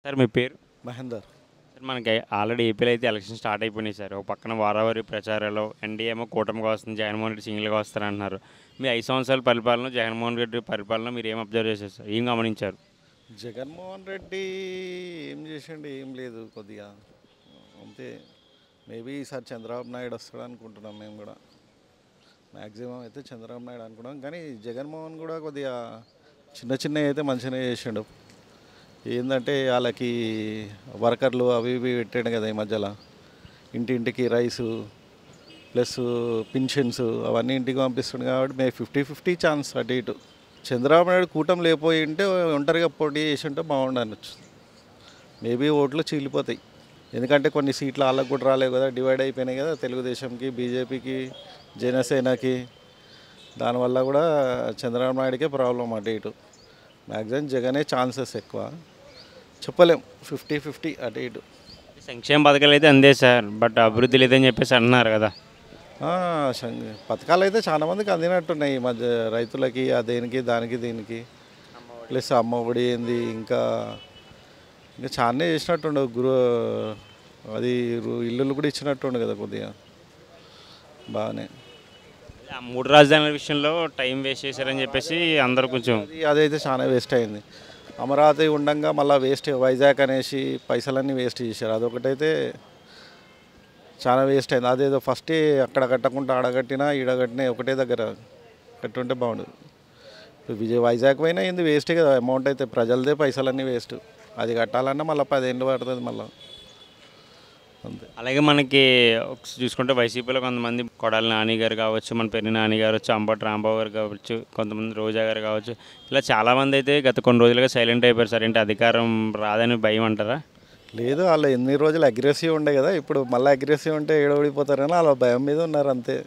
Sir మీ పేరు? Mahender. Sir మనకి already ఏపీలో అయితే ఎలక్షన్ స్టార్ట్ అయిపోయినాయి సార్. ఒక పక్కన వారావారి ప్రచారాలు ఎన్డీఏ ఏమో కూటమిగా వస్తుంది, జగన్మోహన్ రెడ్డి సింగిల్గా వస్తారంటున్నారు. మీ 5 సంవత్సరాల పరిపాలన, జగన్మోహన్ రెడ్డి పరిపాలన మీరు ఏం అబ్జర్వ్ చేశారు సార్? ఏం గమనించారు? జగన్మోహన్ రెడ్డి ఏం చేసిండు? ఏం లేదు కొద్దిగా. అంతే. మేబీ ఈసారి చంద్రబాబు నాయుడు వస్తాడు అనుకుంటున్నాం మేము కూడా. మ్యాక్సిమం అయితే చంద్రబాబు నాయుడు అనుకున్నాం, కానీ జగన్మోహన్ కూడా కొద్దిగా చిన్న చిన్నవి అయితే మంచిగానే చేసిండు. ఏంటంటే వాళ్ళకి వర్కర్లు అవి ఇవి పెట్టాడు కదా ఈ మధ్యలో. ఇంటింటికి రైసు ప్లస్ పింఛన్స్ అవన్నీ ఇంటికి పంపిస్తుంది కాబట్టి మేము 50-50 ఛాన్స్ అటు ఇటు. చంద్రబాబు నాయుడు కూటమి లేకపోయి ఉంటే ఒంటరిగా పోటీ చేసి ఉంటే బాగుండనొచ్చు. మేబీ ఓట్లు చీలిపోతాయి, ఎందుకంటే కొన్ని సీట్లు వాళ్ళకు కూడా రాలేవు కదా, డివైడ్ అయిపోయినాయి కదా, తెలుగుదేశంకి, బీజేపీకి, జనసేనకి. దానివల్ల కూడా చంద్రబాబు నాయుడికే ప్రాబ్లం అటు ఇటు. మ్యాక్సిమం జగనే ఛాన్సెస్ ఎక్కువ, చెప్పలేం. 50-50 అటు ఇటు. సంక్షేమ పథకాలు అయితే అందే సార్, బట్ అభివృద్ధి లేదని చెప్పేసి అంటున్నారు కదా. ఆ, పథకాలు అయితే చాలా మందికి అందినట్టున్నాయి ఈ మధ్య, రైతులకి దేనికి దానికి దీనికి. ప్లస్ అమ్మ ఒడి ఏంది, ఇంకా ఇంకా చాలానే చేసినట్టుండు. అది ఇల్లులు కూడా ఇచ్చినట్టుండు కదా కొద్దిగా బాగానే. ఆ 3 రాజధానుల విషయంలో టైం వేస్ట్ చేశారని చెప్పేసి అందరూ కొంచెం అదైతే చాలా వేస్ట్ అయింది. అమరావతి ఉండంగా మళ్ళీ వేస్ట్, వైజాగ్ అనేసి పైసలన్నీ వేస్ట్ చేశారు. అదొకటైతే చాలా వేస్ట్ అయింది. అదేదో ఫస్ట్ అక్కడ కట్టకుండా ఆడగట్టినా ఈడగట్టినా ఒకటే దగ్గర కట్టుంటే బాగుండదు. వైజాగ్ పోయినా ఏంది వేస్టే కదా, అమౌంట్ అయితే ప్రజలదే, పైసలన్నీ వేస్ట్. అది కట్టాలన్నా మళ్ళీ 10 ఏళ్ళు పడుతుంది మళ్ళీ, అంతే. అలాగే మనకి చూసుకుంటే వైసీపీలో కొంతమంది కొడాలి నాని గారు కావచ్చు, మన పెరిగి నాని గారు వచ్చి, అంబటి రాంబాబు గారు కావచ్చు, కొంతమంది రోజా గారు కావచ్చు, ఇలా చాలామంది అయితే గత కొన్ని రోజులుగా సైలెంట్ అయిపోయారు సార్. ఏంటి అధికారం రాదని భయం అంటారా? లేదు, వాళ్ళు ఎన్ని రోజులు అగ్రెసివ్ ఉండే కదా, ఇప్పుడు మళ్ళీ అగ్రెసివ్ ఉంటే ఏడవడిపోతారని వాళ్ళ భయం మీద ఉన్నారు అంతే.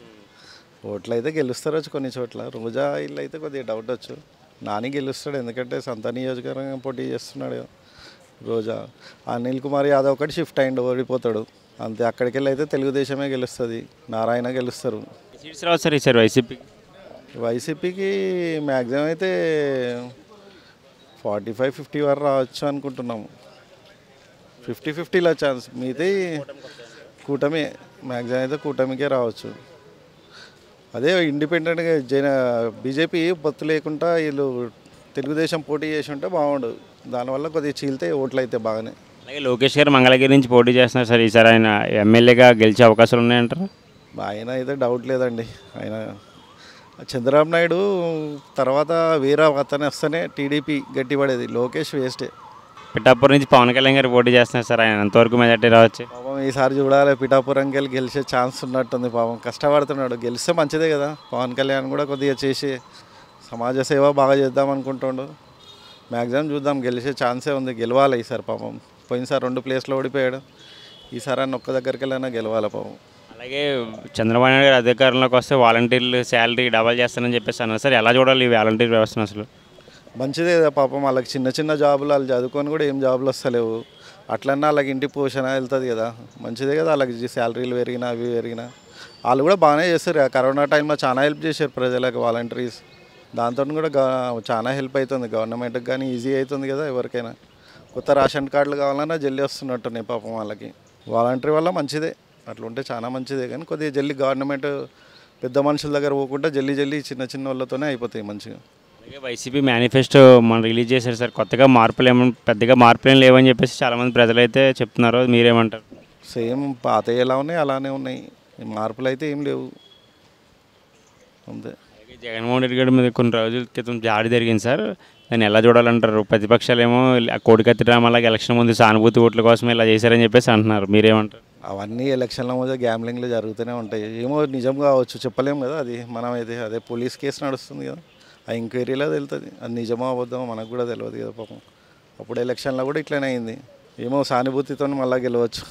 ఓట్లు అయితే గెలుస్తారు కొన్ని చోట్ల. రోజా ఇల్లు అయితే కొద్దిగా డౌట్ వచ్చు. నాని గెలుస్తాడు, ఎందుకంటే సొంత నియోజకవర్గం పోటీ చేస్తున్నాడు కదా రోజా. అనిల్ కుమార్ యాదవ్ ఒకటి షిఫ్ట్ అయ్యిండు, ఓడిపోతాడు అంతే. అక్కడికి వెళ్ళి అయితే తెలుగుదేశమే గెలుస్తుంది, నారాయణ గెలుస్తారు. సీట్స్ రావు సార్ ఈసారి వైసీపీకి. వైసీపీకి మ్యాక్సిమం అయితే 45-50 వరకు రావచ్చు అనుకుంటున్నాము. 50-50లో ఛాన్స్. మీది కూటమి, మ్యాక్సిమం అయితే కూటమికే రావచ్చు. అదే ఇండిపెండెంట్గా బీజేపీ పొత్తు లేకుండా వీళ్ళు తెలుగుదేశం పోటీ చేసి ఉంటే బాగుండు. దానివల్ల కొద్దిగా చీలితే ఓట్లు అయితే బాగానే. అలాగే లోకేష్ గారు మంగళగిరి నుంచి పోటీ చేస్తున్నారు సార్. ఈసారి ఆయన ఎమ్మెల్యేగా గెలిచే అవకాశాలు ఉన్నాయంటారు? ఆయన అయితే డౌట్ లేదండి. ఆయన చంద్రబాబు నాయుడు తర్వాత వేరే అతను వస్తేనే టీడీపీ గట్టిపడేది. లోకేష్ వేస్టే. పిఠాపురం నుంచి పవన్ కళ్యాణ్ గారు పోటీ చేస్తున్నారు సార్. ఆయన ఎంతవరకు మెజార్టీ రావచ్చు? పాపం ఈసారి చూడాలి, పిఠాపురంకి వెళ్ళి గెలిచే ఛాన్స్ ఉన్నట్టుంది. పాపం కష్టపడుతున్నాడు, గెలిస్తే మంచిదే కదా. పవన్ కళ్యాణ్ కూడా కొద్దిగా చేసి సమాజ సేవ బాగా చేద్దాం అనుకుంటుండు. మ్యాక్సిమం చూద్దాం, గెలిచే ఛాన్సే ఉంది. గెలవాలి ఈసారి. పాపం పోయినసారి 2 ప్లేస్లో ఓడిపోయాడు, ఈసారి అన్న ఒక్క దగ్గరికి వెళ్ళినా గెలవాలి పాపం. అలాగే చంద్రబాబు నాయుడు గారు అధికారంలోకి వస్తే వాలంటీర్లు శాలరీ డబల్ చేస్తానని చెప్పేసి అన్నారు సార్. ఎలా చూడాలి ఈ వాలంటీర్ వ్యవస్థను అసలు? మంచిదే కదా పాపం. వాళ్ళకి చిన్న చిన్న జాబులు, వాళ్ళు చదువుకొని కూడా ఏం జాబులు వస్తలేవు. అట్లన్నా వాళ్ళకి ఇంటి పోషణ వెళ్తుంది కదా, మంచిదే కదా. వాళ్ళకి శాలరీలు పెరిగినా అవి పెరిగినా వాళ్ళు కూడా బాగానే చేస్తారు. కరోనా టైంలో చాలా హెల్ప్ చేశారు ప్రజలకు వాలంటీర్స్. దాంతో కూడా చాలా హెల్ప్ అవుతుంది గవర్నమెంట్కి, కానీ ఈజీ అవుతుంది కదా ఎవరికైనా. కొత్త రేషన్ కార్డులు కావాలన్నా జల్దీ వస్తున్నట్టున్నాయి పాపం వాళ్ళకి. వాలంటీర్ వల్ల మంచిదే, అట్లా ఉంటే చాలా మంచిదే. కానీ కొద్దిగా జల్దీ గవర్నమెంట్ పెద్ద మనుషుల దగ్గర పోకుండా జల్దీ చిన్న చిన్న వాళ్ళతోనే అయిపోతాయి మంచిగా. అలాగే వైసీపీ మేనిఫెస్టో మనం రిలీజ్ చేశారు సార్. కొత్తగా పెద్దగా మార్పులు ఏం లేవని చెప్పేసి చాలామంది ప్రజలైతే చెప్తున్నారు. మీరేమంటారు? సేమ్ పాత ఎలా ఉన్నాయి అలానే ఉన్నాయి, మార్పులు అయితే ఏం లేవు, అంతే. అలాగే జగన్మోహన్ రెడ్డి గారి మీద కొన్ని రోజుల క్రితం దాడి జరిగింది సార్. దాన్ని ఎలా చూడాలంటారు? ప్రతిపక్షాలేమో కోడికత్తి డ్రామాలాగా ఎలక్షన్ ముందు సానుభూతి ఓట్ల కోసం ఇలా చేశారని చెప్పేసి అంటున్నారు. మీరేమంటారు? అవన్నీ ఎలక్షన్ల మధ్య గ్యాంబ్లింగ్లు జరుగుతూనే ఉంటాయి. ఏమో నిజం కావచ్చు, చెప్పలేము కదా. అది మనమైతే అదే పోలీస్ కేసు నడుస్తుంది కదా, ఆ ఎంక్వైరీలో తెలుస్తుంది. అది నిజమో అబద్ధమో మనకు కూడా తెలియదు కదా పాపం. అప్పుడు ఎలక్షన్లో కూడా ఇట్లనే అయింది. ఏమో సానుభూతితో మళ్ళీ గెలవచ్చు.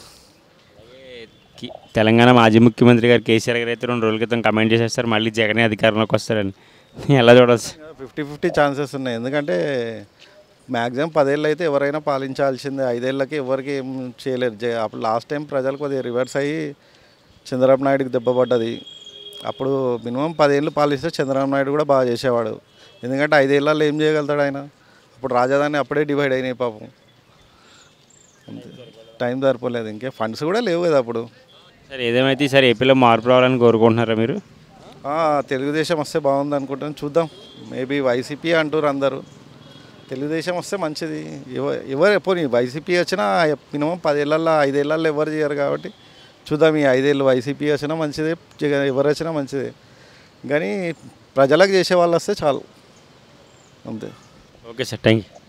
తెలంగాణ మాజీ ముఖ్యమంత్రి గారు కేసీఆర్ గారు అయితే 2 రోజుల క్రితం కమెంట్ చేసేస్తారు మళ్ళీ జగనే అధికారంలోకి వస్తారని. ఎలా చూడవచ్చు? 50-50 ఛాన్సెస్ ఉన్నాయి, ఎందుకంటే మ్యాక్సిమం 10 ఏళ్ళు అయితే ఎవరైనా పాలించాల్సిందే. 5 ఏళ్ళకి ఎవరికి ఏం చేయలేరు. అప్పుడు లాస్ట్ టైం ప్రజలు కొద్దిగా రివర్స్ అయ్యి చంద్రబాబు నాయుడుకి దెబ్బ పడ్డది. అప్పుడు మినిమం 10 ఏళ్ళు పాలిస్తే చంద్రబాబు నాయుడు కూడా బాగా చేసేవాడు, ఎందుకంటే 5 ఏళ్ళల్లో ఏం చేయగలుగుతాడు ఆయన. అప్పుడు రాజధాని అప్పుడే డివైడ్ అయినాయి పాపం. అంతే టైం సరిపోలేదు, ఇంకే ఫండ్స్ కూడా లేవు కదా అప్పుడు. సార్ ఏదేమైతే ఈసారి ఏపీలో మార్పు రావాలని కోరుకుంటున్నారా మీరు? తెలుగుదేశం వస్తే బాగుంది అనుకుంటాను, చూద్దాం. మేబీ వైసీపీ అంటారు అందరూ, తెలుగుదేశం వస్తే మంచిది. ఎవరు పోనీ వైసీపీ వచ్చినా మినిమం 10 ఏళ్ళల్లో 5 ఏళ్ళల్లో ఎవరు చేయరు కాబట్టి చూద్దాం. ఈ 5 ఏళ్ళు వైసీపీ వచ్చినా మంచిదే, ఎవరు వచ్చినా మంచిదే, కానీ ప్రజలకు చేసే వాళ్ళు వస్తే చాలు, అంతే. Okay sir, thank you.